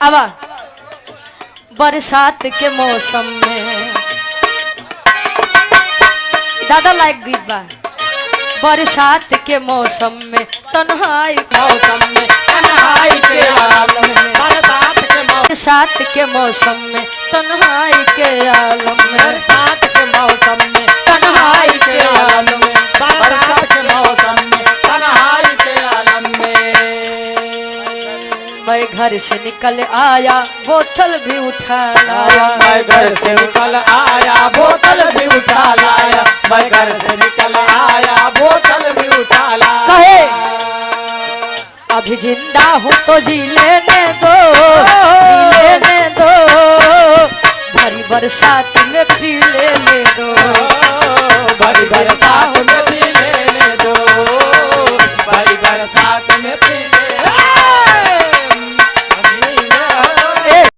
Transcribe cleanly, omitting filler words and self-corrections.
अब बरसात के मौसम में दादा लायक गीत बा। बरसात के मौसम में तन्हाई मौसम में तन्हाई के आलम में बरसात के मौसम में तन्हाई के आलम में बरसात के मौसम में तन्हाई के आलम में बरसात के मौसम में तन्हाई के आलम में मैं घर से निकल आया बोतल भी उठा लाया। मैं घर से निकल आया बोतल भी उठा लाया। मैं घर से निकल आया बोतल भी उठा लाया। कहे अभी जिंदा हूँ तो जी लेने दो, जी लेने दो। भरी बरसात